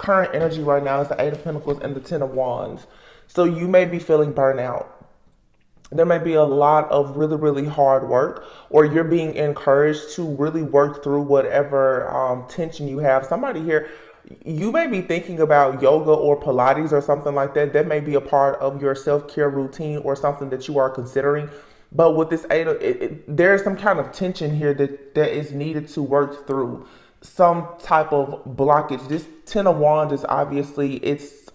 current energy right now is the Eight of Pentacles and the Ten of Wands. So you may be feeling burnout. There may be a lot of really, really hard work, or you're being encouraged to really work through whatever tension you have. Somebody here, you may be thinking about yoga or Pilates or something like that. That may be a part of your self-care routine or something that you are considering. But with this eight, there's some kind of tension here that is needed to work through, some type of blockage. This Ten of Wands is obviously, it's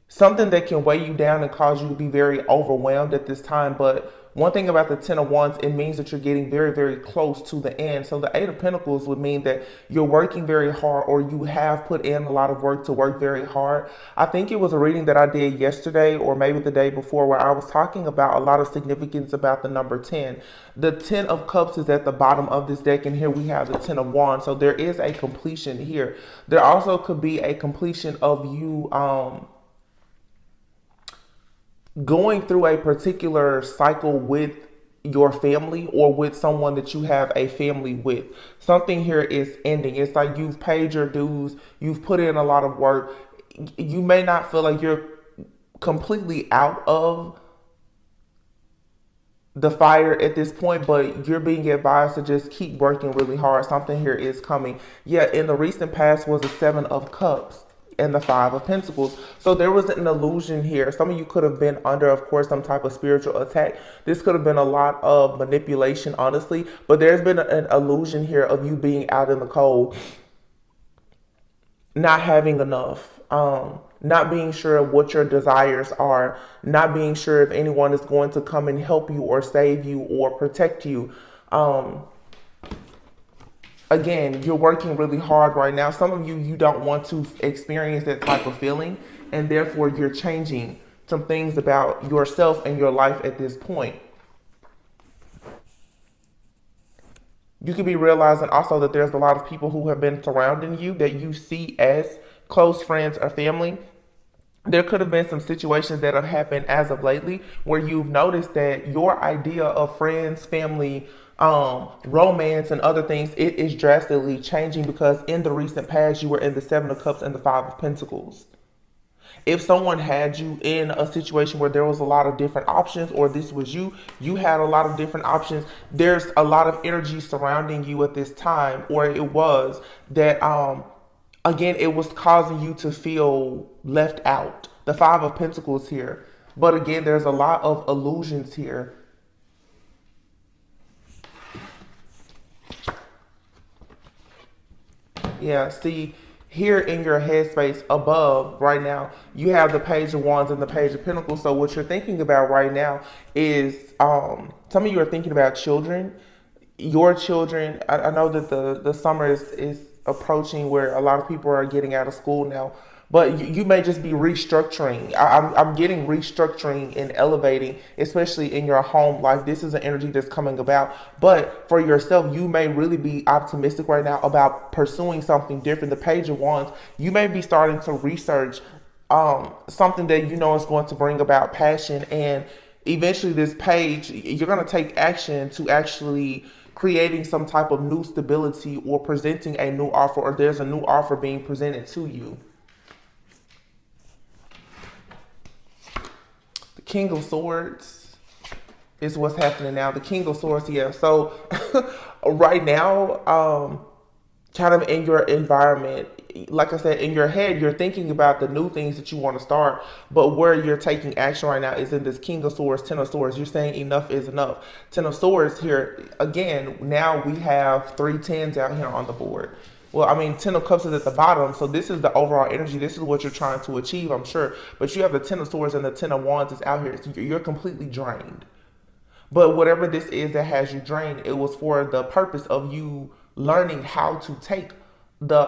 something that can weigh you down and cause you to be very overwhelmed at this time. But one thing about the Ten of Wands, it means that you're getting very, very close to the end. So the Eight of Pentacles would mean that you're working very hard, or you have put in a lot of work to work very hard. I think it was a reading that I did yesterday or maybe the day before where I was talking about a lot of significance about the number 10. The 10 of Cups is at the bottom of this deck, and here we have the 10 of Wands. So there is a completion here. There also could be a completion of you going through a particular cycle with your family, or with someone that you have a family with. Something here is ending. It's like you've paid your dues, you've put in a lot of work. You may not feel like you're completely out of the fire at this point, but you're being advised to just keep working really hard. Something here is coming. Yeah, in the recent past was the Seven of Cups and the Five of Pentacles. So there was an illusion here. Some of you could have been under, of course, some type of spiritual attack. This could have been a lot of manipulation, honestly, but there's been an illusion here of you being out in the cold, not having enough, not being sure of what your desires are, not being sure if anyone is going to come and help you or save you or protect you. Again, you're working really hard right now. Some of you, you don't want to experience that type of feeling, and therefore you're changing some things about yourself and your life at this point. You could be realizing also that there's a lot of people who have been surrounding you that you see as close friends or family. There could have been some situations that have happened as of lately where you've noticed that your idea of friends, family, romance and other things, it is drastically changing, because in the recent past you were in the Seven of Cups and the Five of Pentacles. If someone had you in a situation where there was a lot of different options, or this was you had a lot of different options, there's a lot of energy surrounding you at this time, or it was that again, it was causing you to feel left out. The Five of Pentacles here. But again, there's a lot of illusions here. Yeah, see, here in your headspace above right now, you have the Page of Wands and the Page of Pentacles. So what you're thinking about right now is, some of you are thinking about children. Your children, I know that the summer is approaching where a lot of people are getting out of school now. But you may just be restructuring. I'm getting restructuring and elevating, especially in your home life. This is an energy that's coming about. But for yourself, you may really be optimistic right now about pursuing something different. The Page of Wands, you may be starting to research something that you know is going to bring about passion. And eventually this page, you're going to take action to actually creating some type of new stability, or presenting a new offer, or there's a new offer being presented to you. King of Swords is what's happening now. The King of Swords, yeah. So right now, kind of in your environment, like I said, in your head, you're thinking about the new things that you want to start, but where you're taking action right now is in this King of Swords, Ten of Swords. You're saying enough is enough. Ten of Swords here, again, now we have 3 tens out here on the board. Well, I mean, Ten of Cups is at the bottom, so this is the overall energy. This is what you're trying to achieve, I'm sure. But you have the Ten of Swords and the Ten of Wands is out here. So you're completely drained. But whatever this is that has you drained, it was for the purpose of you learning how to take the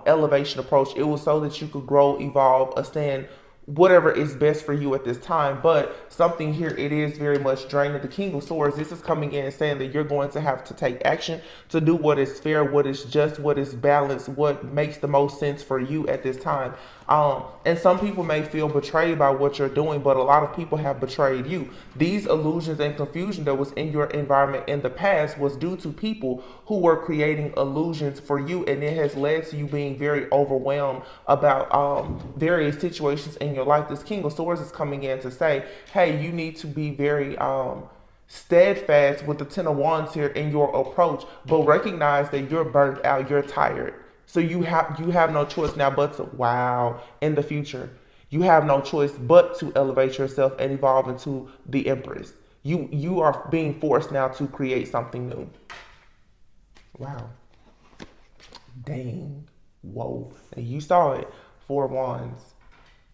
elevation approach. It was so that you could grow, evolve, ascend whatever is best for you at this time. But something here, it is very much draining. The King of Swords, this is coming in and saying that you're going to have to take action to do what is fair, what is just, what is balanced, what makes the most sense for you at this time. And some people may feel betrayed by what you're doing, but a lot of people have betrayed you. These illusions and confusion that was in your environment in the past was due to people who were creating illusions for you, and it has led to you being very overwhelmed about various situations in your life. This King of Swords is coming in to say, hey, you need to be very steadfast with the Ten of Wands here in your approach, but recognize that you're burnt out, you're tired. So you have no choice now but to, wow, in the future, you have no choice but to elevate yourself and evolve into the Empress. You are being forced now to create something new. Wow. Dang. Whoa. And you saw it. Four of Wands.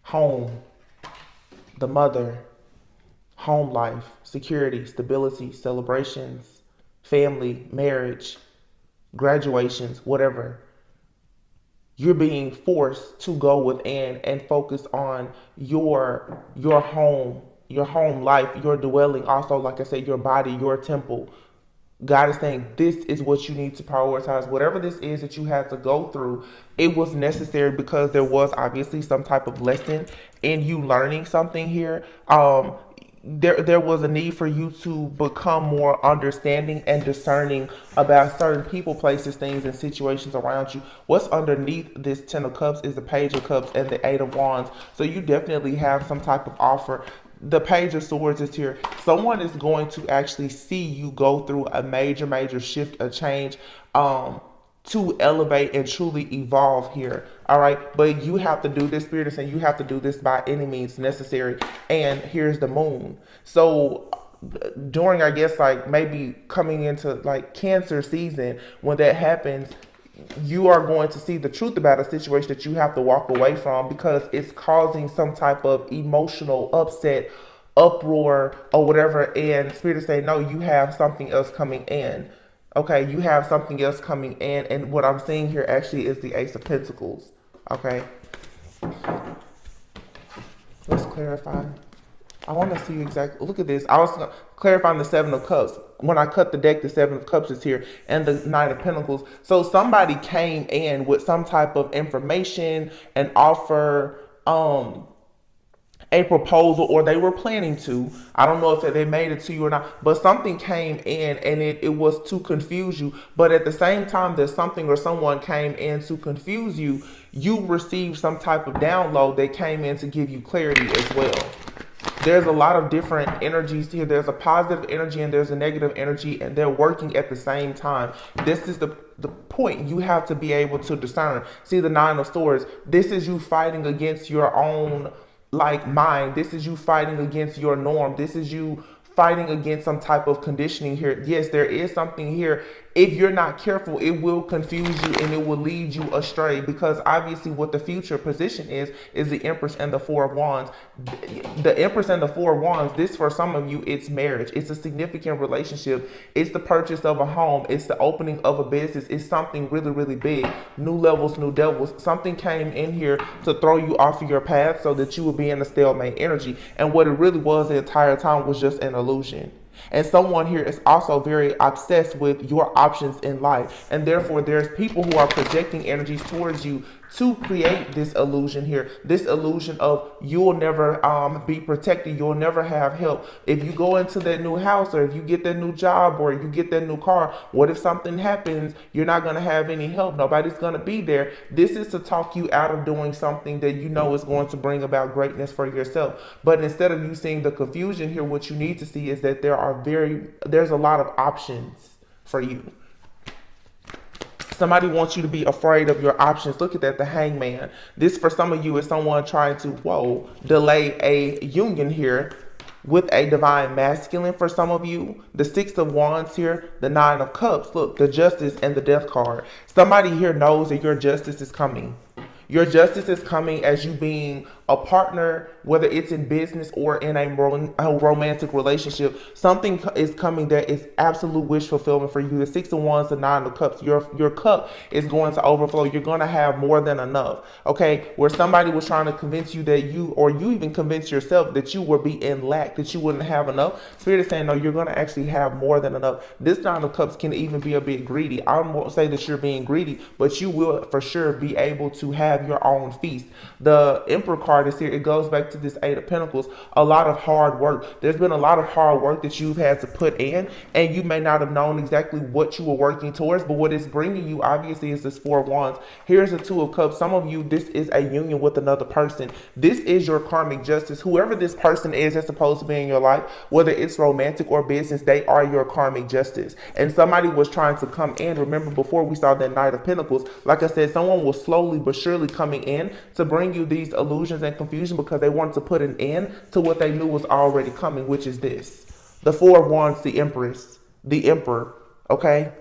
Home. The mother. Home life. Security. Stability. Celebrations. Family. Marriage. Graduations. Whatever. You're being forced to go within and focus on your home life, your dwelling. Also, like I said, your body, your temple. God is saying this is what you need to prioritize. Whatever this is that you had to go through, it was necessary because there was obviously some type of lesson in you learning something here. There was a need for you to become more understanding and discerning about certain people, places, things, and situations around you. What's underneath this Ten of Cups is the Page of Cups and the Eight of Wands. So you definitely have some type of offer. The Page of Swords is here. Someone is going to actually see you go through a major shift, a change, to elevate and truly evolve here. All right. But you have to do this, Spirit is saying you have to do this by any means necessary. And here's the Moon. So during, I guess, like maybe coming into like Cancer season, when that happens, you are going to see the truth about a situation that you have to walk away from because it's causing some type of emotional upset, uproar, or whatever. And Spirit is saying, no, you have something else coming in. Okay, you have something else coming in. And what I'm seeing here actually is the Ace of Pentacles. Okay. Let's clarify. I want to see exactly. Look at this. I was clarifying the Seven of Cups. When I cut the deck, the Seven of Cups is here and the Nine of Pentacles. So somebody came in with some type of information, an offer, a proposal, or they were planning to. I don't know if they made it to you or not, but something came in and it was to confuse you. But at the same time that something or someone came in to confuse you, you received some type of download that came in to give you clarity as well. There's a lot of different energies here. There's a positive energy and there's a negative energy, and they're working at the same time. This is the point. You have to be able to discern. See the Nine of Swords. This is you fighting against your own mind. This is you fighting against your norm. This is you fighting against some type of conditioning here. Yes, there is something here. If you're not careful, it will confuse you and it will lead you astray, because obviously what the future position is the Empress and the Four of Wands. The Empress and the Four of Wands, this for some of you, it's marriage. It's a significant relationship. It's the purchase of a home. It's the opening of a business. It's something really big. New levels, new devils. Something came in here to throw you off of your path so that you would be in a stalemate energy. And what it really was the entire time was just an illusion. And someone here is also very obsessed with your options in life. And therefore, there's people who are projecting energies towards you to create this illusion here. This illusion of you'll never be protected. You'll never have help. If you go into that new house, or if you get that new job, or you get that new car, what if something happens? You're not going to have any help. Nobody's going to be there. This is to talk you out of doing something that you know is going to bring about greatness for yourself. But instead of you seeing the confusion here, what you need to see is that there's a lot of options for you. Somebody wants you to be afraid of your options. Look at that, the Hangman. This for some of you is someone trying to, delay a union here with a divine masculine. For some of you, the Six of Wands here, the Nine of Cups. Look, the Justice and the Death card. Somebody here knows that your justice is coming. Your justice is coming as you being a partner, whether it's in business or in a romantic relationship. Something is coming that is absolute wish fulfillment for you. The Six of Wands, the Nine of Cups, your cup is going to overflow. You're going to have more than enough. Okay, where somebody was trying to convince you that you even convince yourself that you would be in lack, that you wouldn't have enough. Spirit is saying, no, you're going to actually have more than enough. This Nine of Cups can even be a bit greedy. I won't say that you're being greedy, but you will for sure be able to have your own feast. The Emperor card is here. It goes back to this Eight of Pentacles. A lot of hard work. There's been a lot of hard work that you've had to put in, and you may not have known exactly what you were working towards, but what it's bringing you obviously is this Four of Wands. Here's the Two of Cups. Some of you, this is a union with another person. This is your karmic justice. Whoever this person is that's supposed to be in your life, whether it's romantic or business, they are your karmic justice. And somebody was trying to come in. Remember, before we saw that Knight of Pentacles, like I said, someone was slowly but surely coming in to bring you these illusions and confusion because they wanted to put an end to what they knew was already coming, which is this. The Four of Wands, the Empress, the Emperor, okay?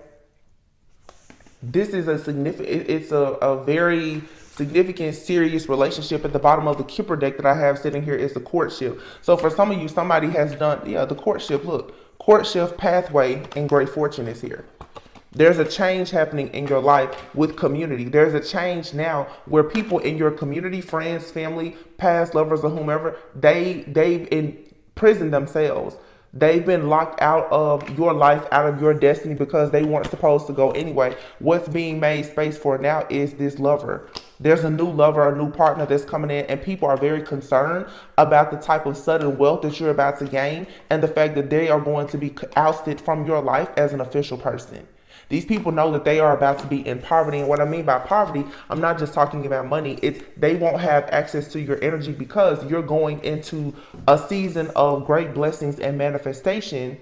This is a significant, it's a very significant, serious relationship. At the bottom of the Kipper deck that I have sitting here is the courtship. So for some of you, somebody has done, the courtship, look, courtship pathway and great fortune is here. There's a change happening in your life with community. There's a change now where people in your community, friends, family, past lovers, or whomever, they've imprisoned themselves. They've been locked out of your life, out of your destiny because they weren't supposed to go anyway. What's being made space for now is this lover. There's a new lover, a new partner that's coming in, and people are very concerned about the type of sudden wealth that you're about to gain and the fact that they are going to be ousted from your life as an official person. These people know that they are about to be in poverty. And what I mean by poverty, I'm not just talking about money. It's they won't have access to your energy because you're going into a season of great blessings and manifestation.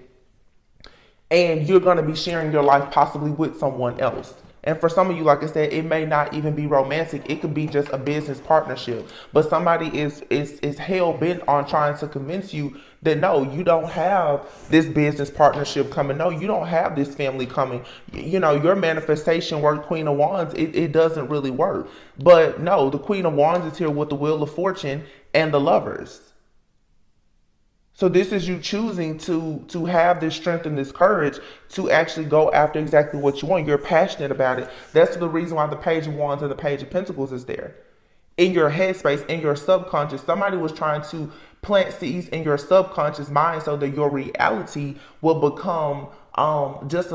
And you're going to be sharing your life possibly with someone else. And for some of you, like I said, it may not even be romantic. It could be just a business partnership. But somebody is hell bent on trying to convince you that no, you don't have this business partnership coming. No, you don't have this family coming. You know, your manifestation work, Queen of Wands, it doesn't really work. But no, the Queen of Wands is here with the Wheel of Fortune and the Lovers. So this is you choosing to have this strength and this courage to actually go after exactly what you want. You're passionate about it. That's the reason why the Page of Wands and the Page of Pentacles is there. In your headspace, in your subconscious, somebody was trying to plant seeds in your subconscious mind so that your reality will become just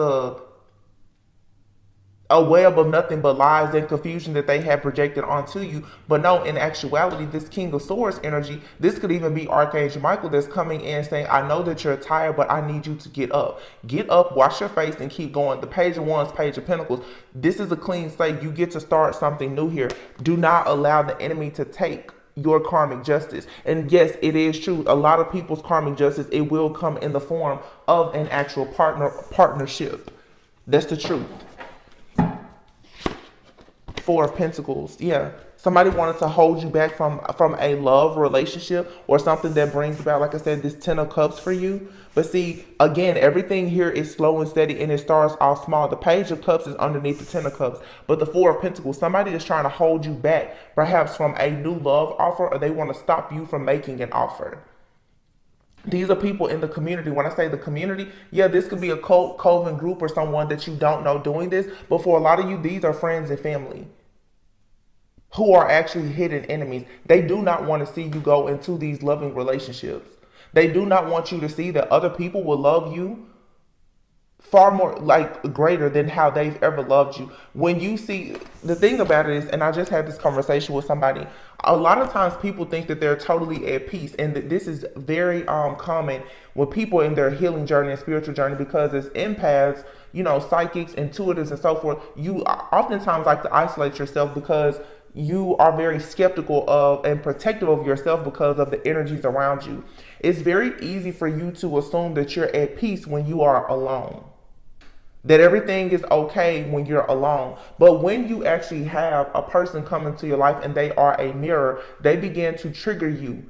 a web of nothing but lies and confusion that they have projected onto you. But no, in actuality, this King of Swords energy, this could even be Archangel Michael that's coming in saying, I know that you're tired, but I need you to get up. Get up, wash your face, and keep going. The Page of Wands, Page of Pentacles, this is a clean slate. You get to start something new here. Do not allow the enemy to take your karmic justice. And yes, it is true. A lot of people's karmic justice, it will come in the form of an actual partnership. That's the truth. Four of Pentacles, yeah. Somebody wanted to hold you back from a love relationship or something that brings about, like I said, this Ten of Cups for you. But see, again, everything here is slow and steady and it starts off small. The Page of Cups is underneath the Ten of Cups. But the Four of Pentacles, somebody is trying to hold you back, perhaps from a new love offer, or they want to stop you from making an offer. These are people in the community. When I say the community, yeah, this could be a cult, coven group or someone that you don't know doing this. But for a lot of you, these are friends and family who are actually hidden enemies. They do not want to see you go into these loving relationships. They do not want you to see that other people will love you far more, like, greater than how they've ever loved you. When you see, the thing about it is, and I just had this conversation with somebody, a lot of times people think that they're totally at peace, and that this is very common with people in their healing journey and spiritual journey, because as empaths, you know, psychics, intuitives, and so forth, you oftentimes like to isolate yourself because you are very skeptical of and protective of yourself because of the energies around you. It's very easy for you to assume that you're at peace when you are alone, that everything is okay when you're alone. But when you actually have a person come into your life and they are a mirror, they begin to trigger you.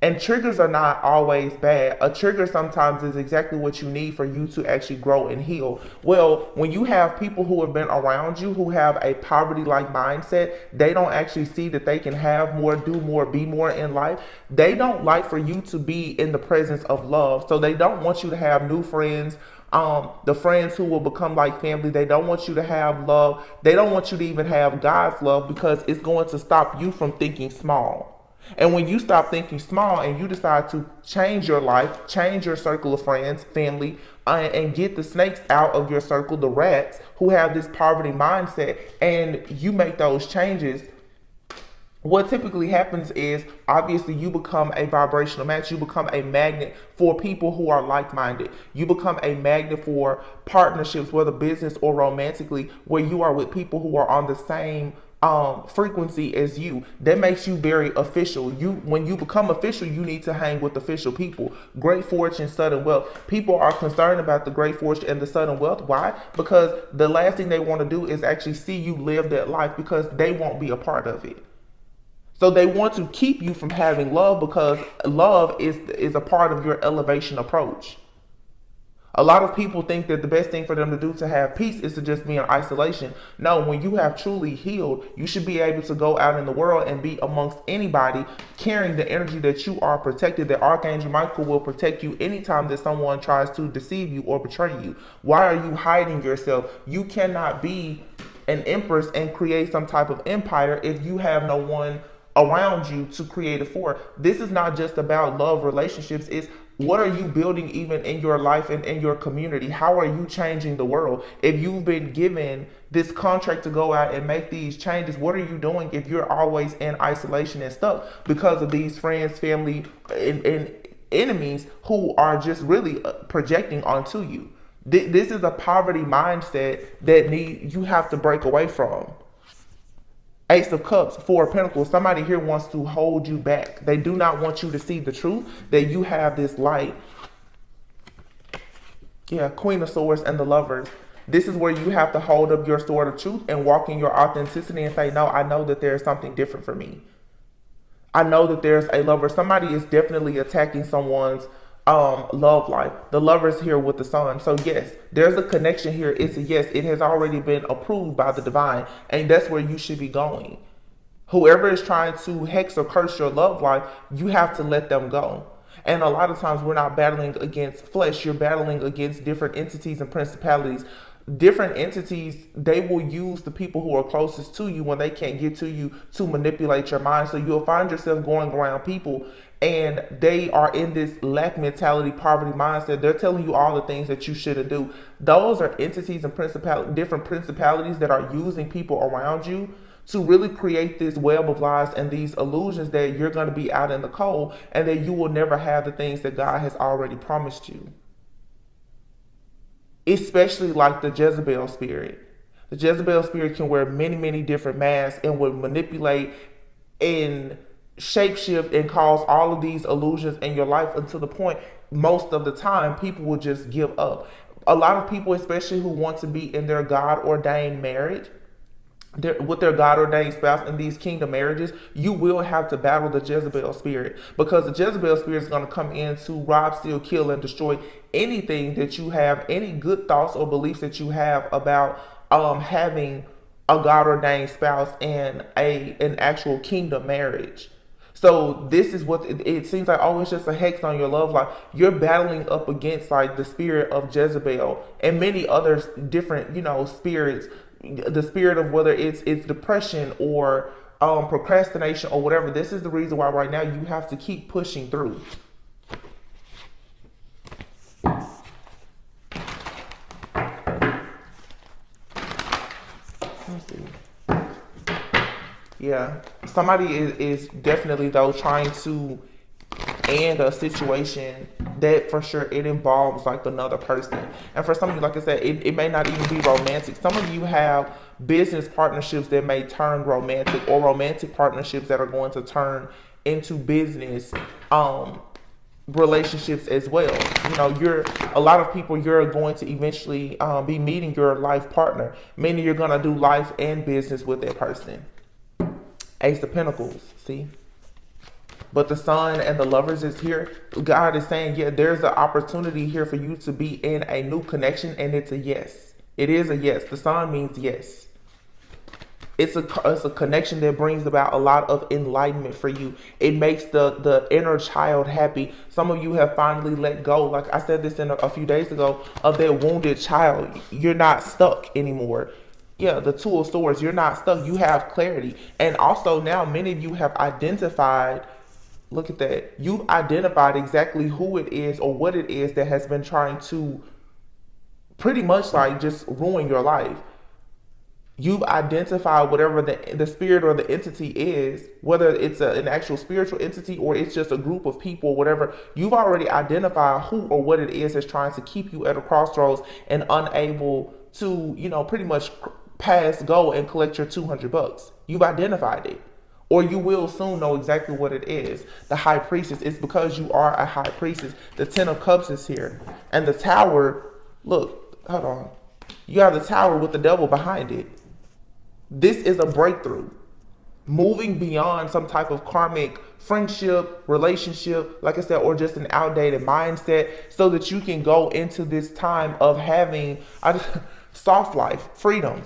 And triggers are not always bad. A trigger sometimes is exactly what you need for you to actually grow and heal. Well, when you have people who have been around you who have a poverty-like mindset, they don't actually see that they can have more, do more, be more in life. They don't like for you to be in the presence of love. So they don't want you to have new friends. The friends who will become like family, they don't want you to have love. They don't want you to even have God's love, because it's going to stop you from thinking small. And when you stop thinking small and you decide to change your life, change your circle of friends, family, and get the snakes out of your circle, the rats who have this poverty mindset, and you make those changes, what typically happens is, obviously, you become a vibrational match. You become a magnet for people who are like-minded. You become a magnet for partnerships, whether business or romantically, where you are with people who are on the same frequency as you. That makes you very official. When you become official, you need to hang with official people. Great fortune, sudden wealth. People are concerned about the great fortune and the sudden wealth. Why? Because the last thing they want to do is actually see you live that life, because they won't be a part of it. So they want to keep you from having love, because love is a part of your elevation approach. A lot of people think that the best thing for them to do to have peace is to just be in isolation. No, when you have truly healed, you should be able to go out in the world and be amongst anybody, carrying the energy that you are protected, that Archangel Michael will protect you anytime that someone tries to deceive you or betray you. Why are you hiding yourself? You cannot be an empress and create some type of empire if you have no one around you to create it for. This is not just about love relationships. It's what are you building even in your life and in your community? How are you changing the world? If you've been given this contract to go out and make these changes, what are you doing if you're always in isolation and stuck because of these friends, family, and enemies who are just really projecting onto you? This is a poverty mindset that you have to break away from. Ace of Cups, Four of Pentacles. Somebody here wants to hold you back. They do not want you to see the truth, that you have this light. Yeah, Queen of Swords and the Lovers. This is where you have to hold up your sword of truth and walk in your authenticity and say, no, I know that there's something different for me. I know that there's a lover. Somebody is definitely attacking someone's love life. The Lover's here with the Sun. So yes, there's a connection here. It's a yes. It has already been approved by the divine, and that's where you should be going. Whoever is trying to hex or curse your love life, you have to let them go. And a lot of times we're not battling against flesh. You're battling against different entities and principalities. Different entities, they will use the people who are closest to you when they can't get to you to manipulate your mind. So you'll find yourself going around people and they are in this lack mentality, poverty mindset. They're telling you all the things that you shouldn't do. Those are entities and different principalities that are using people around you to really create this web of lies and these illusions that you're going to be out in the cold and that you will never have the things that God has already promised you. Especially like the Jezebel spirit. The Jezebel spirit can wear many, many different masks and will manipulate and shapeshift and cause all of these illusions in your life until the point most of the time people will just give up. A lot of people, especially who want to be in their God-ordained marriage, with their God-ordained spouse in these kingdom marriages, you will have to battle the Jezebel spirit, because the Jezebel spirit is going to come in to rob, steal, kill, and destroy anything that you have, any good thoughts or beliefs that you have about having a God-ordained spouse and an actual kingdom marriage. So this is what it seems like. Oh, it's just a hex on your love life. You're battling up against like the spirit of Jezebel and many other different, spirits. The spirit of whether it's depression or procrastination or whatever. This is the reason why right now you have to keep pushing through. Let's see. Yeah, somebody is definitely though trying to end a situation that for sure it involves like another person. And for some of you, like I said, it may not even be romantic. Some of you have business partnerships that may turn romantic, or romantic partnerships that are going to turn into business relationships as well. A lot of people, you're going to eventually be meeting your life partner, meaning you're going to do life and business with that person. Ace of Pentacles, see? but the Sun and the Lovers is here. God is saying, yeah, there's an opportunity here for you to be in a new connection, and it's a yes. It is a yes. The Sun means yes. It's a connection that brings about a lot of enlightenment for you. It makes the inner child happy. Some of you have finally let go, like I said this in a few days ago, of that wounded child. You're not stuck anymore. Yeah, the Two of Swords, you're not stuck. You have clarity. And also now many of you have identified, look at that, you've identified exactly who it is or what it is that has been trying to pretty much like just ruin your life. You've identified whatever the spirit or the entity is, whether it's an actual spiritual entity or it's just a group of people or whatever. You've already identified who or what it is that's trying to keep you at a crossroads and unable to, pretty much pass go and collect your $200. You've identified it, or you will soon know exactly what it is. The High Priestess, it's because you are a High Priestess. The Ten of Cups is here, and the Tower. Look, hold on. You have the Tower with the Devil behind it. This is a breakthrough, moving beyond some type of karmic friendship, relationship, like I said, or just an outdated mindset, so that you can go into this time of having a soft life, freedom.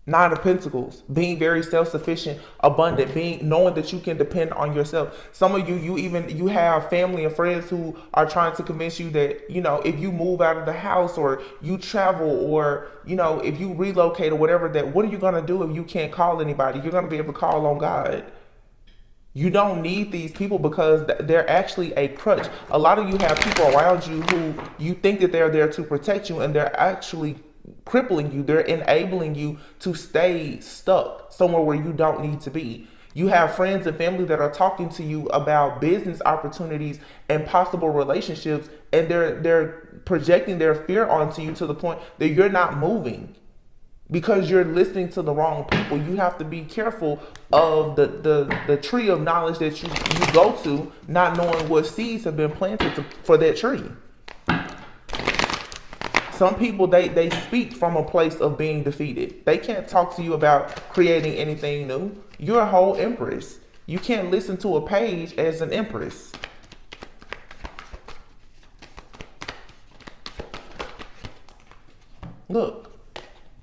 Nine of Pentacles, being very self-sufficient, abundant, knowing that you can depend on yourself. Some of you have family and friends who are trying to convince you that, if you move out of the house or you travel or, if you relocate or whatever, that what are you going to do if you can't call anybody? You're going to be able to call on God. You don't need these people because they're actually a crutch. A lot of you have people around you who you think that they're there to protect you, and they're actually crippling you. They're enabling you to stay stuck somewhere where you don't need to be. You have friends and family that are talking to you about business opportunities and possible relationships, and they're projecting their fear onto you to the point that you're not moving because you're listening to the wrong people. You have to be careful of the tree of knowledge that you go to, not knowing what seeds have been planted for that tree. Some people, they speak from a place of being defeated. They can't talk to you about creating anything new. You're a whole empress. You can't listen to a page as an empress. Look,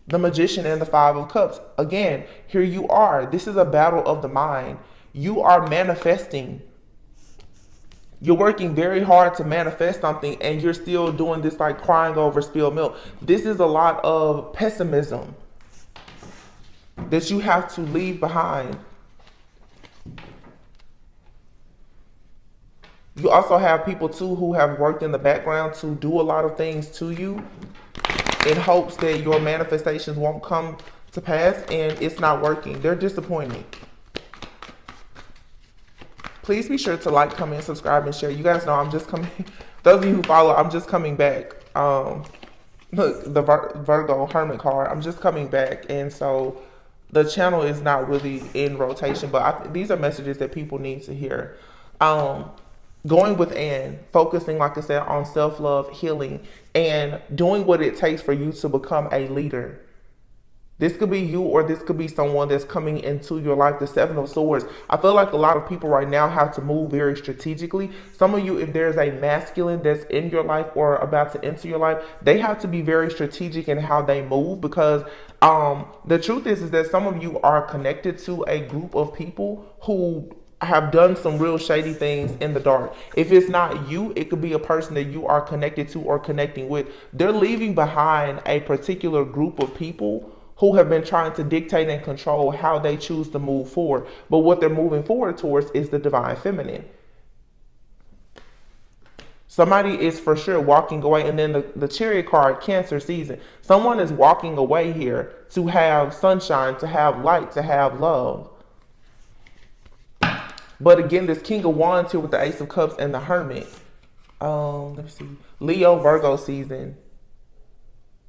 the Magician and the Five of Cups. Again, here you are. This is a battle of the mind. You are manifesting. You're working very hard to manifest something, and you're still doing this like crying over spilled milk. This is a lot of pessimism that you have to leave behind. You also have people too who have worked in the background to do a lot of things to you in hopes that your manifestations won't come to pass, and it's not working. They're disappointed. Please be sure to like, comment, subscribe, and share. You guys know I'm just coming. Those of you who follow, I'm just coming back. Look, the Virgo Hermit card. I'm just coming back, and so the channel is not really in rotation. But these are messages that people need to hear. Going within, focusing, like I said, on self-love, healing, and doing what it takes for you to become a leader. This could be you, or this could be someone that's coming into your life. The Seven of Swords. I feel like a lot of people right now have to move very strategically. Some of you, if there's a masculine that's in your life or about to enter your life, they have to be very strategic in how they move, because the truth is that some of you are connected to a group of people who have done some real shady things in the dark. If it's not you, it could be a person that you are connected to or connecting with. They're leaving behind a particular group of people who have been trying to dictate and control how they choose to move forward. But what they're moving forward towards is the divine feminine. Somebody is for sure walking away. And then the Chariot card, Cancer season. Someone is walking away here to have sunshine, to have light, to have love. But again, this King of Wands here with the Ace of Cups and the Hermit. Let me see. Leo, Virgo season.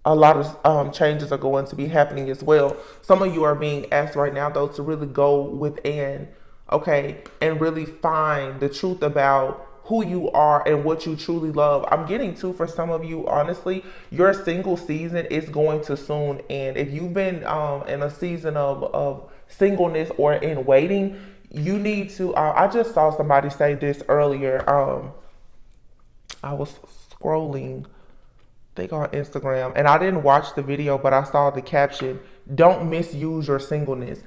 A lot of changes are going to be happening as well. Some of you are being asked right now, though, to really go within, okay, and really find the truth about who you are and what you truly love. I'm getting to, for some of you, honestly, your single season is going to soon end. If you've been in a season of singleness or in waiting, you need to, I just saw somebody say this earlier. I was scrolling, I think on Instagram, and I didn't watch the video, but I saw the caption: don't misuse your singleness.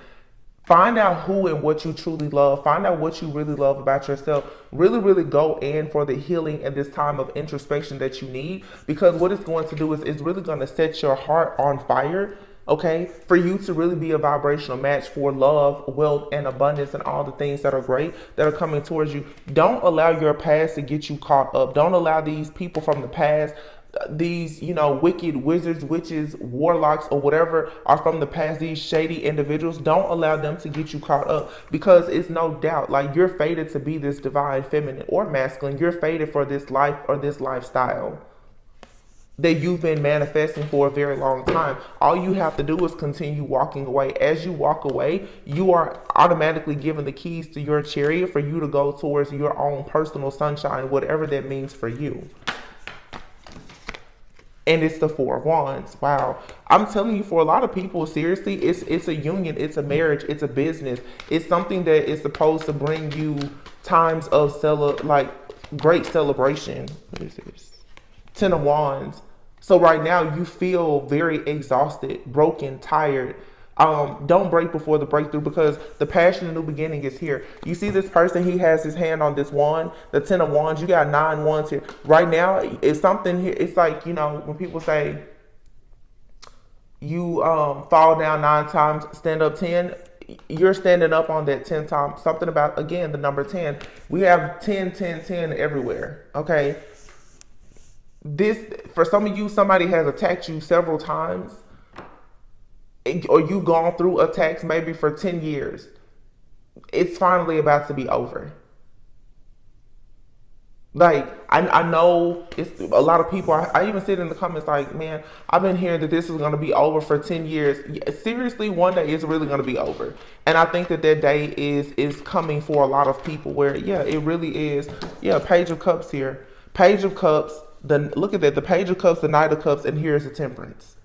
Find out who and what you truly love. Find out what you really love about yourself. Really, really go in for the healing and this time of introspection that you need. Because what it's going to do is it's really going to set your heart on fire. Okay, for you to really be a vibrational match for love, wealth, and abundance, and all the things that are great that are coming towards you. Don't allow your past to get you caught up. Don't allow these people from the past, these, wicked wizards, witches, warlocks, or whatever are from the past, these shady individuals. Don't allow them to get you caught up, because it's no doubt, like, you're fated to be this divine feminine or masculine. You're fated for this life or this lifestyle that you've been manifesting for a very long time. All you have to do is continue walking away. As you walk away, you are automatically given the keys to your chariot for you to go towards your own personal sunshine, whatever that means for you. And it's the Four of Wands. Wow. I'm telling you, for a lot of people, seriously, it's a union, it's a marriage, it's a business. It's something that is supposed to bring you times of great celebration. What is this? Ten of Wands. So right now you feel very exhausted, broken, tired. Don't break before the breakthrough, because the passion of new beginning is here. You see this person, he has his hand on this wand, the Ten of Wands. You got 9 wands here. Right now, it's something here. It's like, when people say you fall down 9 times, stand up 10. You're standing up on that 10 times. Something about, again, the number 10. We have 10, 10, 10 everywhere. Okay. This, for some of you, somebody has attacked you several times, or you've gone through attacks maybe for 10 years. It's finally about to be over. Like, I know it's a lot of people. I even said in the comments, like, man, I've been hearing that this is going to be over for 10 years. Seriously, one day it's really going to be over. And I think that day is coming for a lot of people, where, yeah, it really is. Yeah, Page of Cups here. Page of Cups. Look at that, the Page of Cups, the Knight of Cups, and here's the Temperance.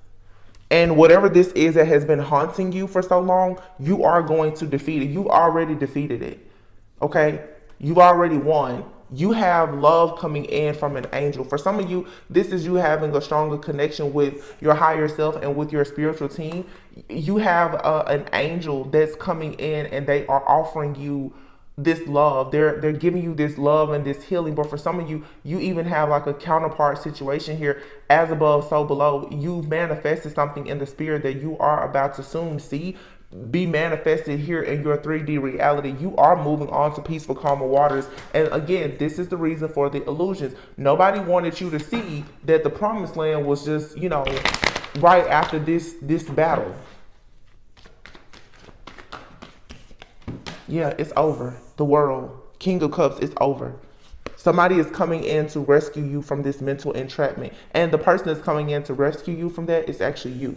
And whatever this is that has been haunting you for so long, you are going to defeat it. You already defeated it. Okay? You already won. You have love coming in from an angel. For some of you, this is you having a stronger connection with your higher self and with your spiritual team. You have an angel that's coming in, and they are offering you this love. They're giving you this love and this healing. But for some of you, you even have like a counterpart situation here. As above, so below. You've manifested something in the spirit that you are about to soon see be manifested here in your 3D reality. You are moving on to peaceful, calmer waters. And again, this is the reason for the illusions. Nobody wanted you to see that the promised land was just, right after this battle. Yeah, it's over. The world, King of Cups, is over. Somebody is coming in to rescue you from this mental entrapment. And the person that's coming in to rescue you from that is actually you.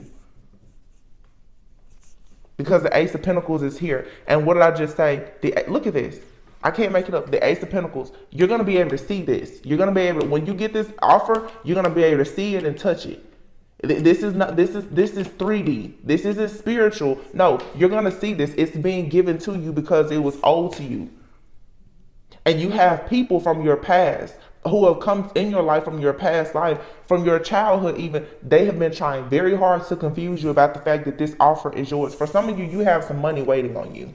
Because the Ace of Pentacles is here. And what did I just say? Look at this. I can't make it up. The Ace of Pentacles. You're going to be able to see this. You're going to be able to, when you get this offer, you're going to be able to see it and touch it. This is 3D. This isn't spiritual. No, you're going to see this. It's being given to you because it was owed to you. And you have people from your past who have come in your life from your past life, from your childhood even. They have been trying very hard to confuse you about the fact that this offer is yours. For some of you, you have some money waiting on you.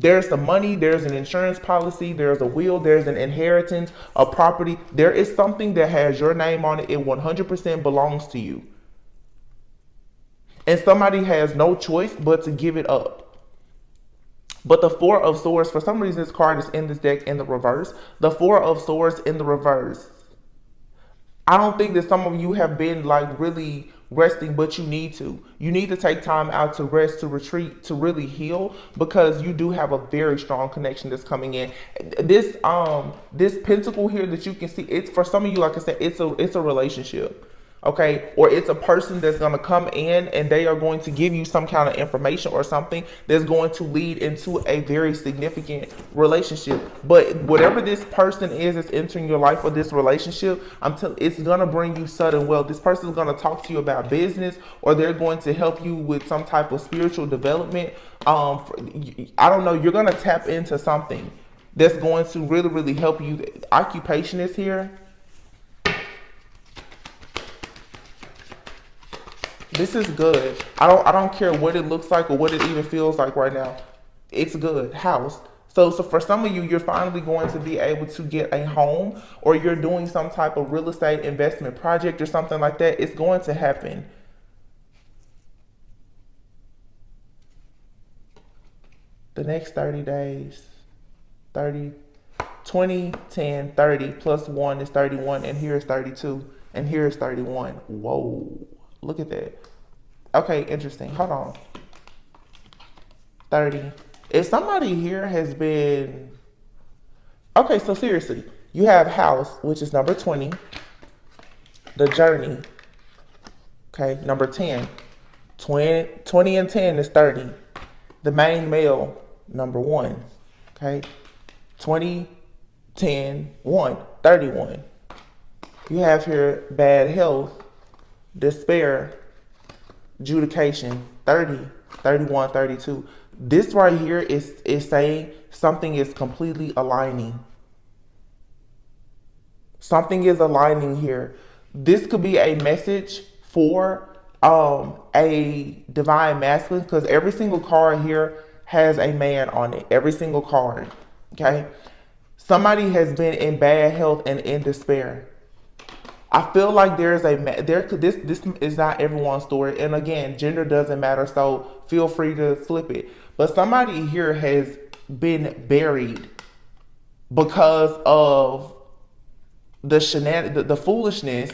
There's some money, there's an insurance policy, there's a will, there's an inheritance, a property. There is something that has your name on it. It 100% belongs to you. And somebody has no choice but to give it up. But the Four of Swords, for some reason this card is in this deck in the reverse. The Four of Swords in the reverse. I don't think that some of you have been like really resting, but you need to. You need to take time out to rest, to retreat, to really heal, because you do have a very strong connection that's coming in. This pentacle here that you can see, it's for some of you, like I said, it's a relationship. Okay, or it's a person that's going to come in and they are going to give you some kind of information or something that's going to lead into a very significant relationship. But whatever this person is that's entering your life or this relationship, it's going to bring you sudden wealth. This person is going to talk to you about business, or they're going to help you with some type of spiritual development. I don't know, you're going to tap into something that's going to really, really help you. Occupation is here. This is good. I don't care what it looks like or what it even feels like right now. It's good. House. So for some of you, you're finally going to be able to get a home, or you're doing some type of real estate investment project or something like that. It's going to happen. The next 30 days. 30, 20, 10, 30 plus 1 is 31, and here's 32, and here's 31. Whoa. Look at that. Okay, interesting. Hold on. 30. If somebody here has been... Okay, so seriously, you have house, which is number 20. The journey. Okay, number 10. 20 and 10 is 30. The main male, number 1. Okay. 20, 10, 1. 31. You have here bad health, despair, adjudication, 30, 31, 32. This right here is saying something is completely aligning. Something is aligning here. This could be a message for a divine masculine, because every single card here has a man on it. Every single card. Okay. Somebody has been in bad health and in despair. I feel like this is not everyone's story, and again, gender doesn't matter, so feel free to flip it. But somebody here has been buried because of the foolishness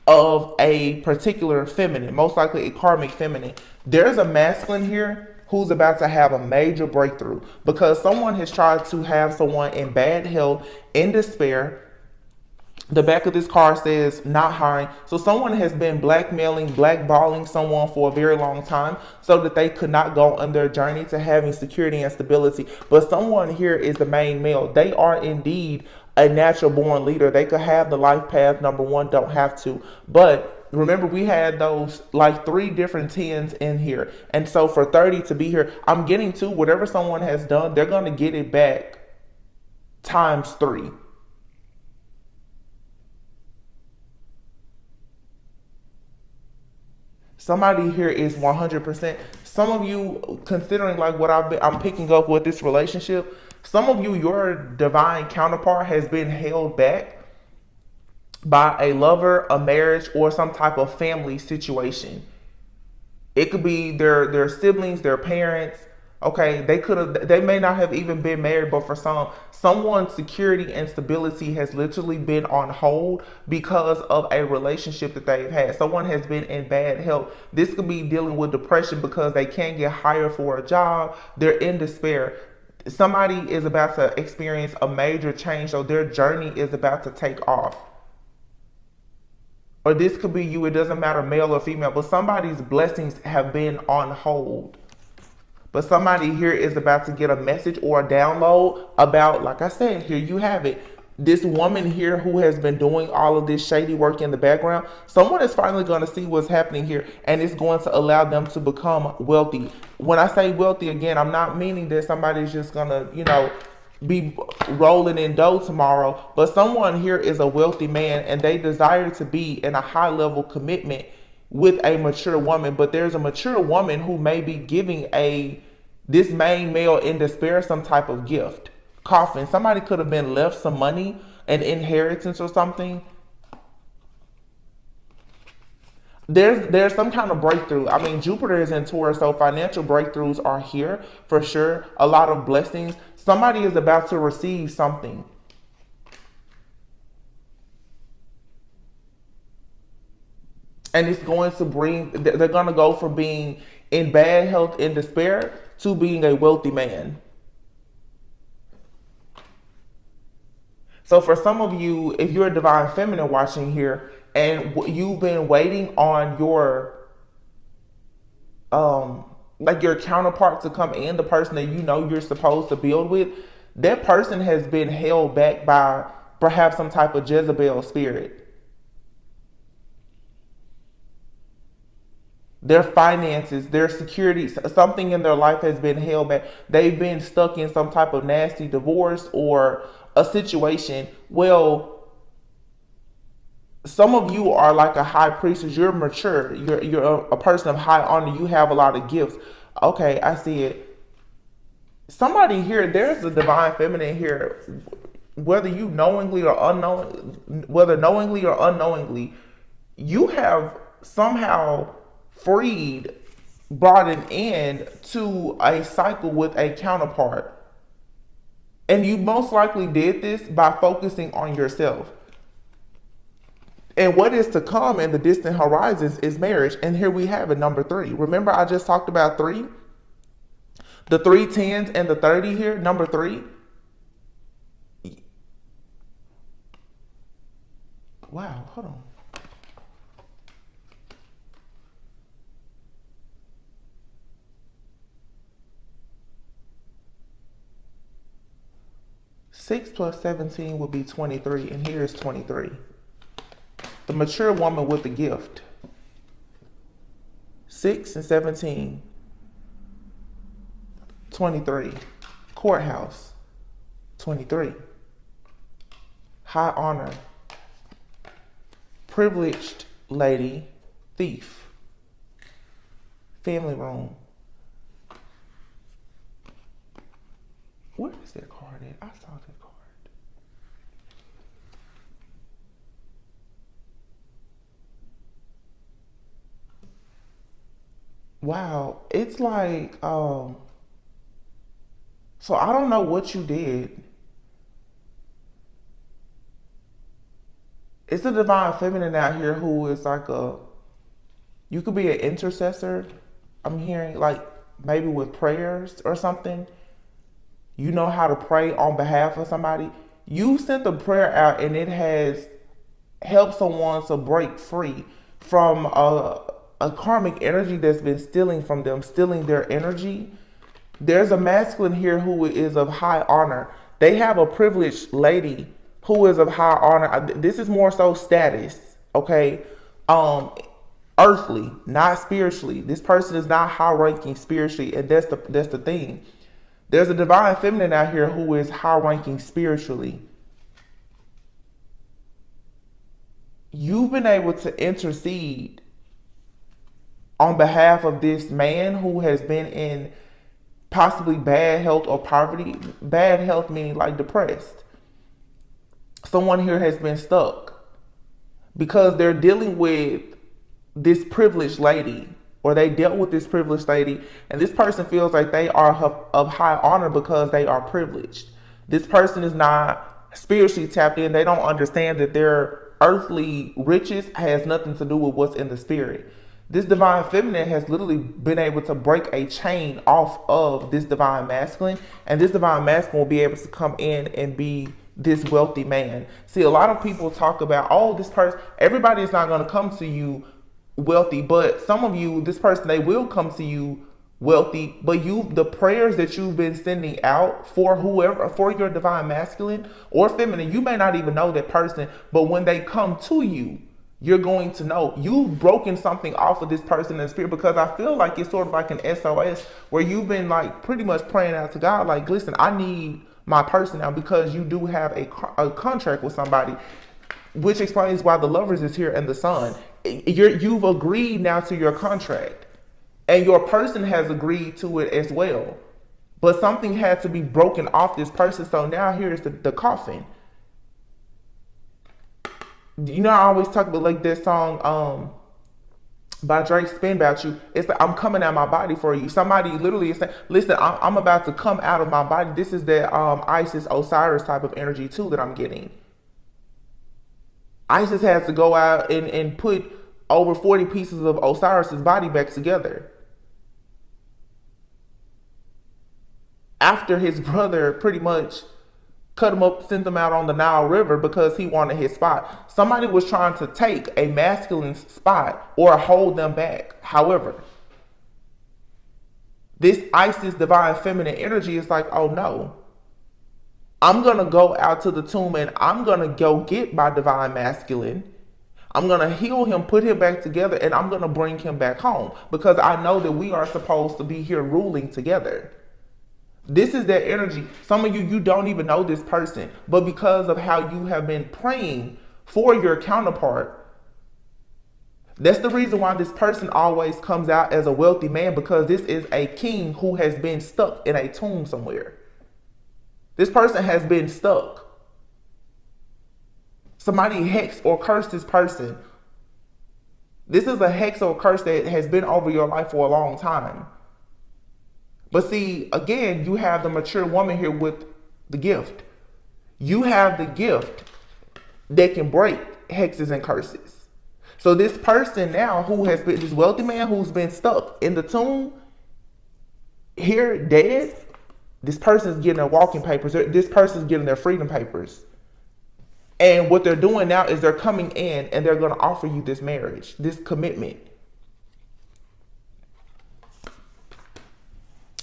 of a particular feminine, most likely a karmic feminine. There's a masculine here who's about to have a major breakthrough because someone has tried to have someone in bad health, in despair. The back of this card says not hiring. So someone has been blackballing someone for a very long time so that they could not go on their journey to having security and stability. But someone here is the main male. They are indeed a natural born leader. They could have the life path, number 1, don't have to. But remember, we had those like 3 different 10s in here. And so for 30 to be here, I'm getting to whatever someone has done, they're going to get it back times 3. Somebody here is 100%. Some of you, considering like what I'm picking up with this relationship, some of you, your divine counterpart has been held back by a lover, a marriage, or some type of family situation. It could be their siblings, their parents. Okay, they may not have even been married, but for someone's security and stability has literally been on hold because of a relationship that they've had. Someone has been in bad health. This could be dealing with depression because they can't get hired for a job. They're in despair. Somebody is about to experience a major change, so their journey is about to take off. Or this could be you. It doesn't matter, male or female, but somebody's blessings have been on hold. But somebody here is about to get a message or a download about, like I said, here you have it. This woman here who has been doing all of this shady work in the background, someone is finally going to see what's happening here, and it's going to allow them to become wealthy. When I say wealthy, again, I'm not meaning that somebody's just going to, be rolling in dough tomorrow, but someone here is a wealthy man and they desire to be in a high level commitment with a mature woman. But there's a mature woman who may be giving this main male in despair some type of gift. Coffin. Somebody could have been left some money, an inheritance or something. There's some kind of breakthrough. I mean, Jupiter is in Taurus, so financial breakthroughs are here for sure. A lot of blessings. Somebody is about to receive something. And it's going to they're going to go from being in bad health, in despair, to being a wealthy man. So for some of you, if you're a divine feminine watching here, and you've been waiting on your like your counterpart to come in, the person that you know you're supposed to build with. That person has been held back by perhaps some type of Jezebel spirit. Their finances, their security, something in their life has been held back. They've been stuck in some type of nasty divorce or a situation. Well, some of you are like a high priestess. You're mature. You're a person of high honor. You have a lot of gifts. Okay, I see it. Somebody here, there's a divine feminine here. Whether you knowingly or unknowingly, you have somehow freed, brought an end to a cycle with a counterpart. And you most likely did this by focusing on yourself. And what is to come in the distant horizons is marriage. And here we have it, number 3. Remember, I just talked about 3? The 3 10s and the 30 here, number 3. Wow, hold on. Six plus 17 would be 23, and here is 23. The mature woman with the gift. 6 and 17. 23. Courthouse. 23. High honor. Privileged lady. Thief. Family room. Where is that card at? I saw that card. Wow, it's like, so I don't know what you did. It's a divine feminine out here who is like you could be an intercessor. I'm hearing like maybe with prayers or something. You know how to pray on behalf of somebody. You sent the prayer out and it has helped someone to break free from a karmic energy that's been stealing from them, stealing their energy. There's a masculine here who is of high honor. They have a privileged lady who is of high honor. This is more so status, okay? Earthly, not spiritually. This person is not high ranking spiritually, and that's the thing. There's a divine feminine out here who is high ranking spiritually. You've been able to intercede on behalf of this man who has been in possibly bad health or poverty. Bad health meaning like depressed. Someone here has been stuck because they're dealing with this privileged lady, or they dealt with this privileged lady, and this person feels like they are of high honor because they are privileged. This person is not spiritually tapped in. They don't understand that their earthly riches has nothing to do with what's in the spirit. This divine feminine has literally been able to break a chain off of this divine masculine, and this divine masculine will be able to come in and be this wealthy man. See, a lot of people talk about, oh, this person, everybody is not going to come to you wealthy, but some of you, this person, they will come to you wealthy, but the prayers that you've been sending out for whoever, for your divine masculine or feminine, you may not even know that person, but when they come to you, you're going to know you've broken something off of this person in the spirit, because I feel like it's sort of like an SOS where you've been like pretty much praying out to God, like, listen, I need my person now, because you do have a contract with somebody, which explains why the Lovers is here and the Sun. You've agreed now to your contract, and your person has agreed to it as well, but something had to be broken off this person. So now here's the coffin. You know, I always talk about like this song by Drake, Spin About You. It's like, I'm coming out my body for you. Somebody literally is saying, listen, I'm about to come out of my body. This is that Isis Osiris type of energy too that I'm getting. Isis has to go out and put over 40 pieces of Osiris's body back together after his brother pretty much cut him up, sent him out on the Nile River because he wanted his spot. Somebody was trying to take a masculine spot or hold them back. However, this Isis divine feminine energy is like, oh no, I'm going to go out to the tomb and I'm going to go get my divine masculine. I'm going to heal him, put him back together, and I'm going to bring him back home because I know that we are supposed to be here ruling together. This is that energy. Some of you, you don't even know this person, but because of how you have been praying for your counterpart, that's the reason why this person always comes out as a wealthy man, because this is a king who has been stuck in a tomb somewhere. This person has been stuck. Somebody hexed or cursed this person. This is a hex or curse that has been over your life for a long time. But see, again, you have the mature woman here with the gift. You have the gift that can break hexes and curses. So this person now who has been, this wealthy man who's been stuck in the tomb, here dead, this person's getting their walking papers. This person's getting their freedom papers. And what they're doing now is they're coming in and they're going to offer you this marriage, this commitment.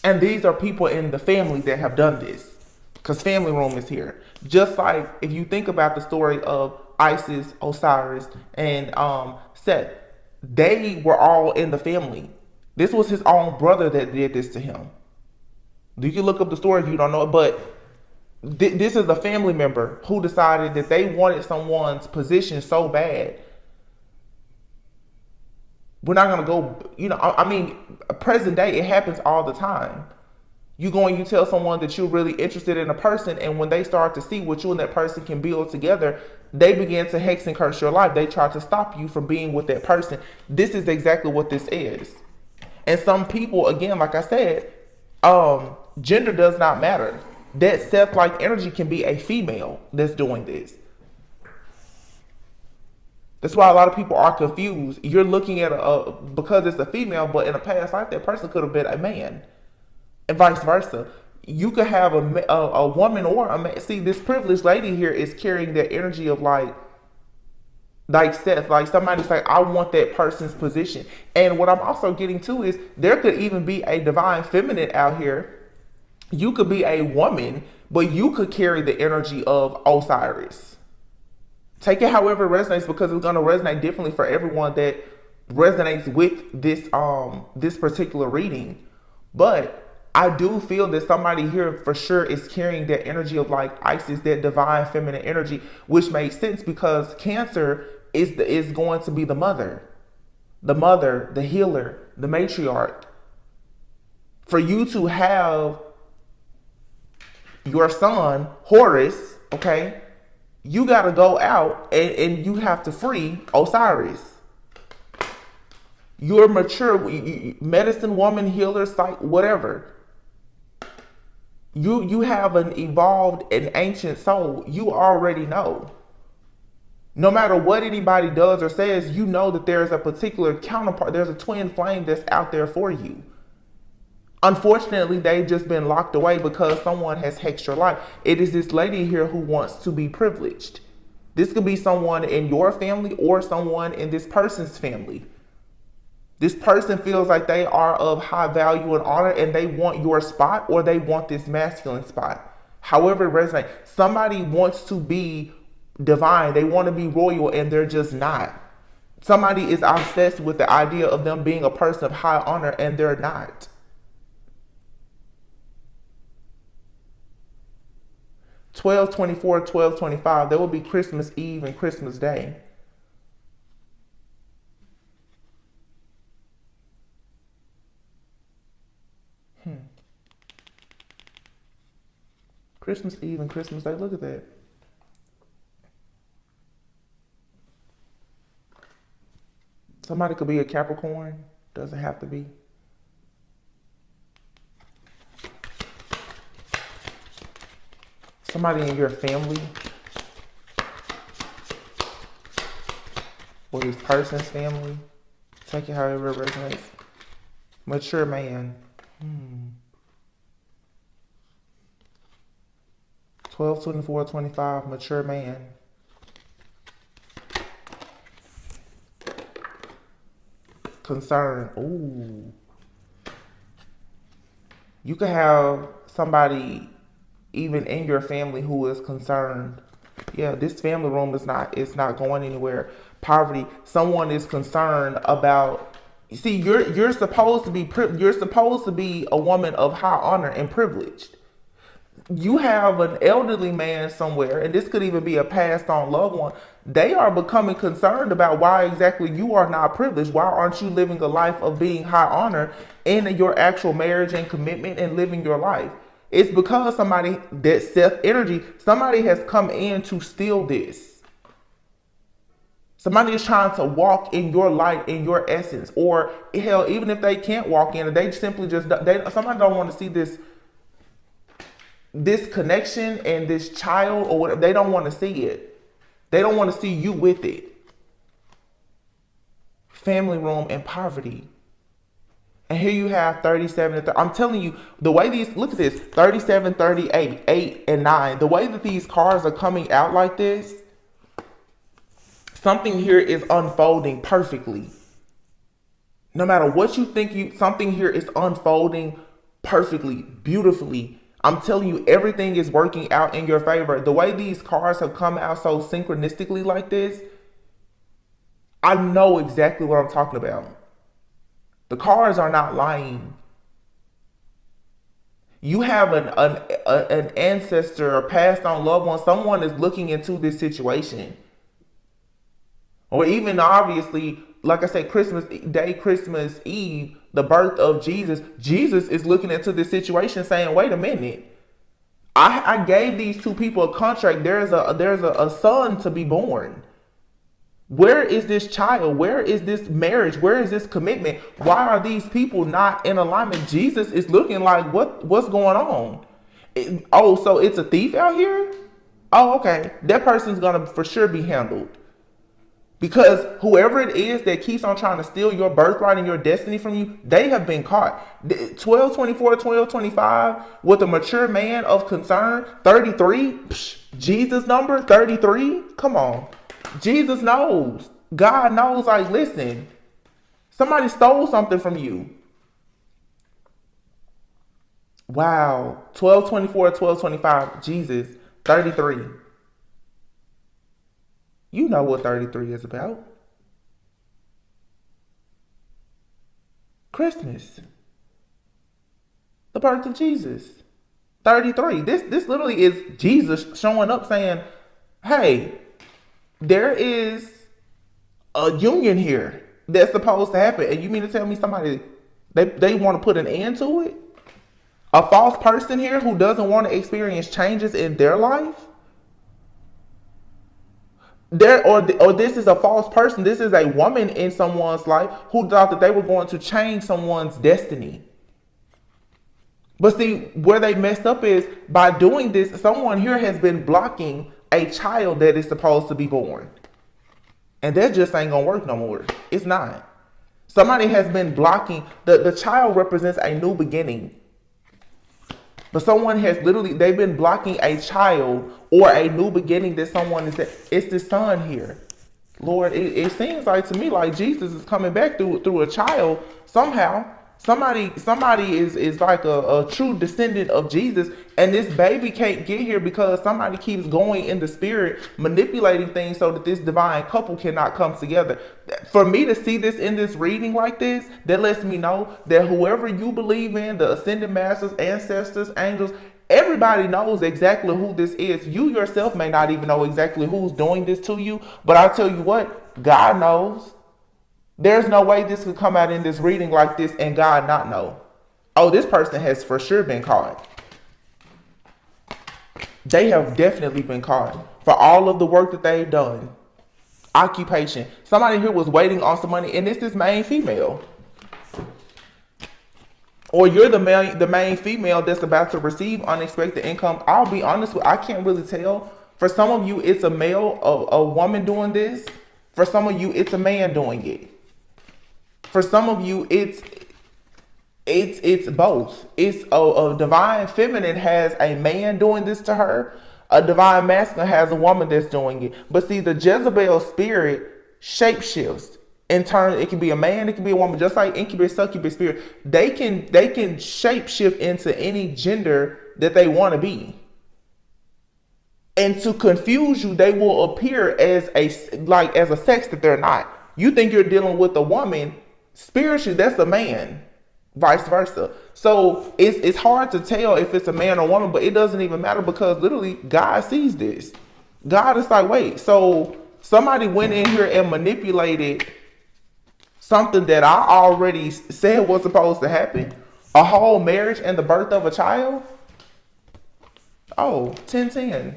And these are people in the family that have done this, because family room is here. Just like if you think about the story of Isis, Osiris, and Seth, they were all in the family. This was his own brother that did this to him. You can look up the story if you don't know it, but this is a family member who decided that they wanted someone's position so bad. We're not going to go, I mean, present day, it happens all the time. You go and you tell someone that you're really interested in a person, and when they start to see what you and that person can build together, they begin to hex and curse your life. They try to stop you from being with that person. This is exactly what this is. And some people, again, like I said, gender does not matter. That Seth-like energy can be a female that's doing this. That's why a lot of people are confused. You're looking at because it's a female, but in a past life, that person could have been a man, and vice versa. You could have a woman or a man. See, this privileged lady here is carrying that energy of like Seth, like somebody's like, I want that person's position. And what I'm also getting to is there could even be a divine feminine out here. You could be a woman, but you could carry the energy of Osiris. Take it however it resonates, because it's going to resonate differently for everyone that resonates with this particular reading. But I do feel that somebody here for sure is carrying that energy of like Isis, that divine feminine energy, which makes sense because Cancer is going to be the mother, the healer, the matriarch. For you to have your son, Horus, okay, you got to go out and you have to free Osiris. You're mature, medicine woman, healer, psych, whatever. You have an evolved and ancient soul. You already know. No matter what anybody does or says, you know that there's a particular counterpart. There's a twin flame that's out there for you. Unfortunately, they've just been locked away because someone has hexed your life. It is this lady here who wants to be privileged. This could be someone in your family or someone in this person's family. This person feels like they are of high value and honor and they want your spot or they want this masculine spot. However it resonates. Somebody wants to be divine. They want to be royal and they're just not. Somebody is obsessed with the idea of them being a person of high honor and they're not. (12/24, 12/25). There will be Christmas Eve and Christmas Day. Christmas Eve and Christmas Day. Look at that. Somebody could be a Capricorn. Doesn't have to be. Somebody in your family, or this person's family. Take it however it resonates. Mature man. 12, 24, 25, mature man. Concern. Ooh. You could have somebody even in your family who is concerned. Yeah, this family room is not going anywhere. Poverty. Someone is concerned about. See, you're supposed to be a woman of high honor and privileged. You have an elderly man somewhere, and this could even be a passed on loved one. They are becoming concerned about why exactly you are not privileged. Why aren't you living a life of being high honor in your actual marriage and commitment and living your life? It's because somebody, that Seth energy, somebody has come in to steal this. Somebody is trying to walk in your light, in your essence, or hell, even if they can't walk in it, they simply just, somebody don't want to see this connection and this child or whatever. They don't want to see it. They don't want to see you with it. Family room and poverty. And here you have 37 and 30. I'm telling you, the way these, look at this, 37, 38, 8, and 9. The way that these cards are coming out like this, something here is unfolding perfectly. No matter what you think, something here is unfolding perfectly, beautifully. I'm telling you, everything is working out in your favor. The way these cards have come out so synchronistically like this, I know exactly what I'm talking about. The cards are not lying. You have an ancestor or passed on loved one. Someone is looking into this situation. Or even obviously, like I said, Christmas Day, Christmas Eve, the birth of Jesus. Jesus is looking into this situation saying, wait a minute. I gave these two people a contract. There's a son to be born. Where is this child? Where is this marriage? Where is this commitment? Why are these people not in alignment? Jesus is looking like, what's going on? So it's a thief out here? Oh, okay. That person's going to for sure be handled. Because whoever it is that keeps on trying to steal your birthright and your destiny from you, they have been caught. 12, 24, 12, 25, with a mature man of concern, 33, Jesus number, 33, come on. Jesus knows. God knows, like, listen, somebody stole something from you. Wow. 12, 24, 12, 25, Jesus, 33. You know what 33 is about. Christmas. The birth of Jesus. 33. This literally is Jesus showing up saying, hey, there is a union here that's supposed to happen. And you mean to tell me somebody, they want to put an end to it? A false person here who doesn't want to experience changes in their life? Or this is a false person. This is a woman in someone's life who thought that they were going to change someone's destiny. But see, where they messed up is by doing this, someone here has been blocking a child that is supposed to be born. And that just ain't gonna work no more. It's not. Somebody has been blocking, the child represents a new beginning. But someone has literally, they've been blocking a child or a new beginning that someone is, it's the son here. Lord, it seems like to me like Jesus is coming back through a child somehow. Somebody is like a true descendant of Jesus, and this baby can't get here because somebody keeps going in the spirit, manipulating things so that this divine couple cannot come together. For me to see this in this reading like this, that lets me know that whoever you believe in, the ascended masters, ancestors, angels, everybody knows exactly who this is. You yourself may not even know exactly who's doing this to you, but I'll tell you what, God knows. There's no way this could come out in this reading like this and God not know. Oh, this person has for sure been caught. They have definitely been caught for all of the work that they've done. Occupation. Somebody here was waiting on some money, and it's this main female. Or you're the main female that's about to receive unexpected income. I'll be honest with you, I can't really tell. For some of you, it's a male, a woman doing this. For some of you, it's a man doing it. For some of you, it's both. It's a divine feminine has a man doing this to her. A divine masculine has a woman that's doing it. But see, the Jezebel spirit shapeshifts. In turn, it can be a man, it can be a woman, just like incubus, succubus spirit. They can shapeshift into any gender that they want to be. And to confuse you, they will appear as a sex that they're not. You think you're dealing with a woman, spiritually, that's a man. Vice versa. So it's hard to tell if it's a man or woman, but it doesn't even matter because literally God sees this. God is like, wait, so somebody went in here and manipulated something that I already said was supposed to happen. A whole marriage and the birth of a child. Oh, 10-10.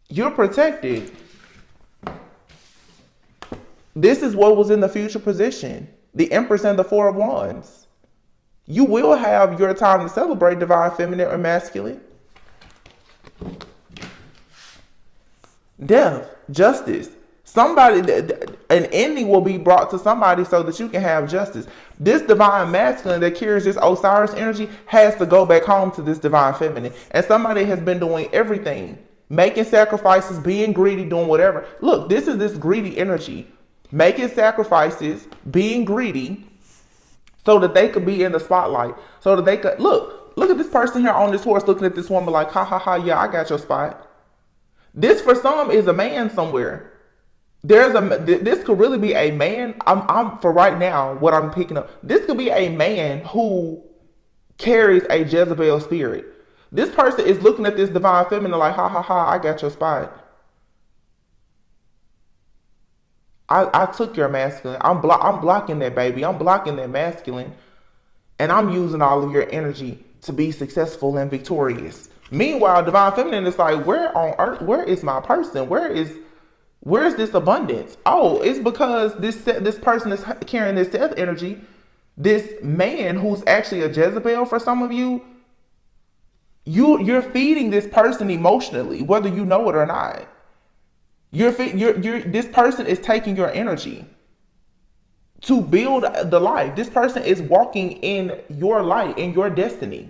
You're protected. This is what was in the future position. The Empress and the Four of Wands. You will have your time to celebrate divine feminine or masculine. Death, justice. Somebody, an ending will be brought to somebody so that you can have justice. This divine masculine that carries this Osiris energy has to go back home to this divine feminine. And somebody has been doing everything. Making sacrifices, being greedy, doing whatever. Look, this is this greedy energy. Making sacrifices, being greedy, so that they could be in the spotlight. So that they could, look at this person here on this horse looking at this woman like, ha ha ha, yeah, I got your spot. This for some is a man somewhere. This could really be a man. I'm for right now, what I'm picking up, this could be a man who carries a Jezebel spirit. This person is looking at this divine feminine like, ha ha ha, I got your spot. I took your masculine. I'm blocking that, baby. I'm blocking that masculine. And I'm using all of your energy to be successful and victorious. Meanwhile, divine feminine is like, where on earth, where is my person? Where's this abundance? Oh, it's because this person is carrying this death energy. This man who's actually a Jezebel for some of you, you're feeding this person emotionally, whether you know it or not. This person is taking your energy to build the life. This person is walking in your light, in your destiny.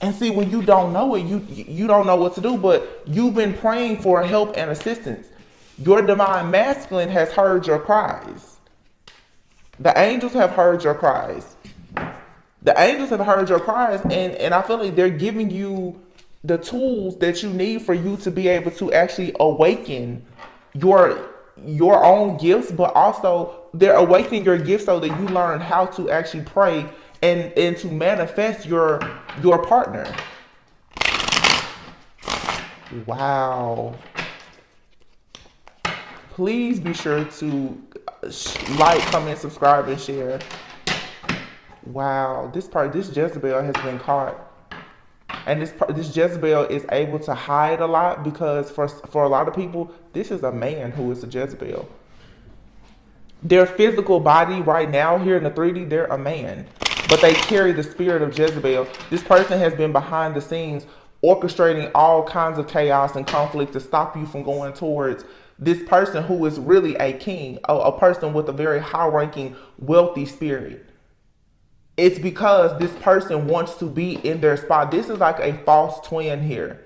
And see, when you don't know it, you don't know what to do, but you've been praying for help and assistance. Your divine masculine has heard your cries. The angels have heard your cries. The angels have heard your cries, and I feel like they're giving you the tools that you need for you to be able to actually awaken your own gifts, but also they're awakening your gifts so that you learn how to actually pray and to manifest your partner. Wow. Please be sure to like, comment, subscribe, and share. Wow, this Jezebel has been caught. And this Jezebel is able to hide a lot because for a lot of people, this is a man who is a Jezebel. Their physical body right now here in the 3D, they're a man. But they carry the spirit of Jezebel. This person has been behind the scenes orchestrating all kinds of chaos and conflict to stop you from going towards this person who is really a king, a person with a very high-ranking, wealthy spirit. It's because this person wants to be in their spot. This is like a false twin here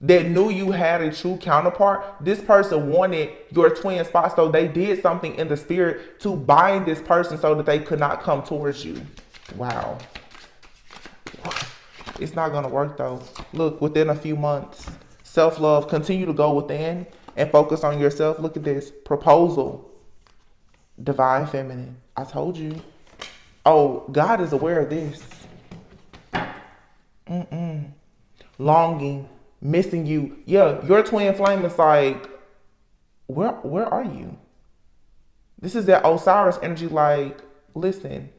that knew you had a true counterpart. This person wanted your twin spot, so they did something in the spirit to bind this person so that they could not come towards you. Wow. It's not going to work though. Look, within a few months, self-love, continue to go within and focus on yourself. Look at this. Proposal. Divine feminine. I told you. Oh, God is aware of this. Longing, missing you. Yeah, your twin flame is like, where are you? This is that Osiris energy like, listen,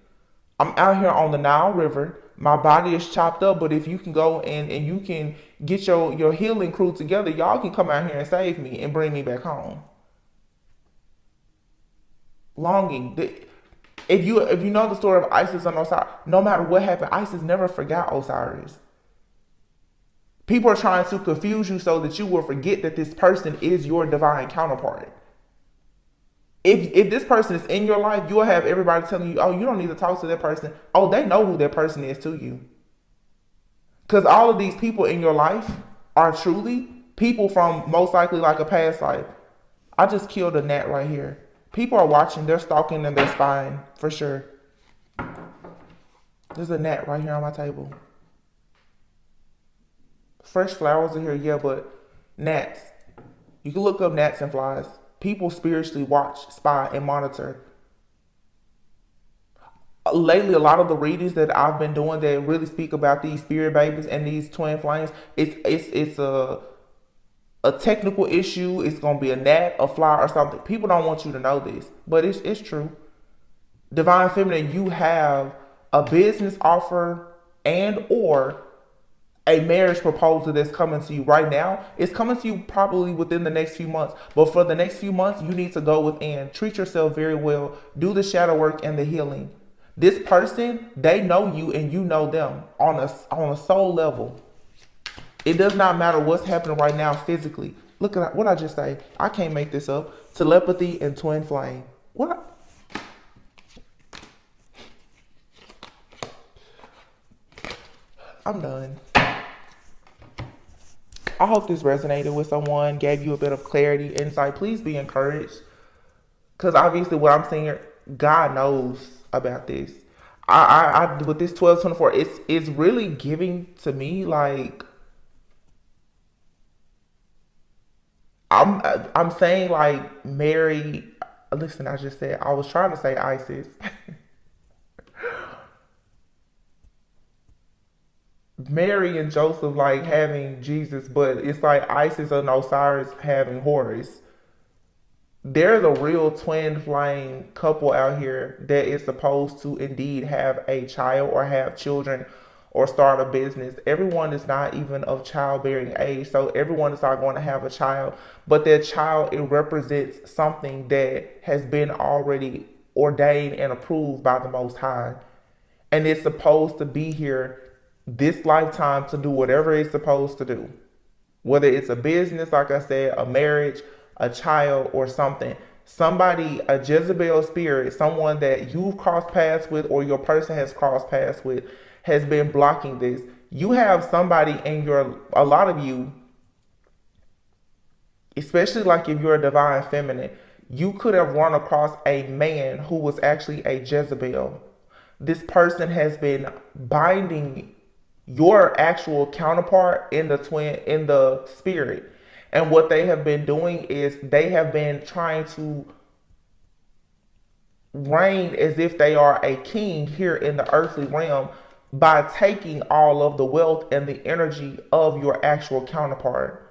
I'm out here on the Nile River. My body is chopped up, but if you can go and you can get your healing crew together, y'all can come out here and save me and bring me back home. Longing. If you know the story of Isis and Osiris, no matter what happened, Isis never forgot Osiris. People are trying to confuse you so that you will forget that this person is your divine counterpart. If this person is in your life, you'll have everybody telling you, oh, you don't need to talk to that person. Oh, they know who that person is to you. Because all of these people in your life are truly people from most likely like a past life. I just killed a gnat right here. People are watching, they're stalking, and they're spying for sure. There's a gnat right here on my table. Fresh flowers are here, yeah, but gnats. You can look up gnats and flies. People spiritually watch, spy, and monitor. Lately, a lot of the readings that I've been doing that really speak about these spirit babies and these twin flames, it's a technical issue. It's gonna be a gnat, a fly, or something. People don't want you to know this, but it's true. Divine Feminine, you have a business offer and or a marriage proposal that's coming to you right now. It's coming to you probably within the next few months. But for the next few months, you need to go within. Treat yourself very well. Do the shadow work and the healing. This person, they know you and you know them on a soul level. It does not matter what's happening right now physically. Look at what I just say. I can't make this up. Telepathy and twin flame. What? I'm done. I hope this resonated with someone, gave you a bit of clarity, insight. Please be encouraged. Because obviously what I'm saying, God knows about this. I with this 1224, it's really giving to me like I'm saying like Mary. Listen, I just said I was trying to say Isis. Mary and Joseph like having Jesus, but it's like Isis and Osiris having Horus. There's a real twin flame couple out here that is supposed to indeed have a child or have children or start a business. Everyone is not even of childbearing age, so everyone is not going to have a child, but their child, it represents something that has been already ordained and approved by the Most High, and it's supposed to be here this lifetime to do whatever it's supposed to do. Whether it's a business, like I said, a marriage, a child, or something. Somebody, a Jezebel spirit, someone that you've crossed paths with or your person has crossed paths with, has been blocking this. You have somebody in a lot of you, especially like if you're a divine feminine, you could have run across a man who was actually a Jezebel. This person has been binding your actual counterpart in the spirit. And what they have been doing is they have been trying to reign as if they are a king here in the earthly realm by taking all of the wealth and the energy of your actual counterpart.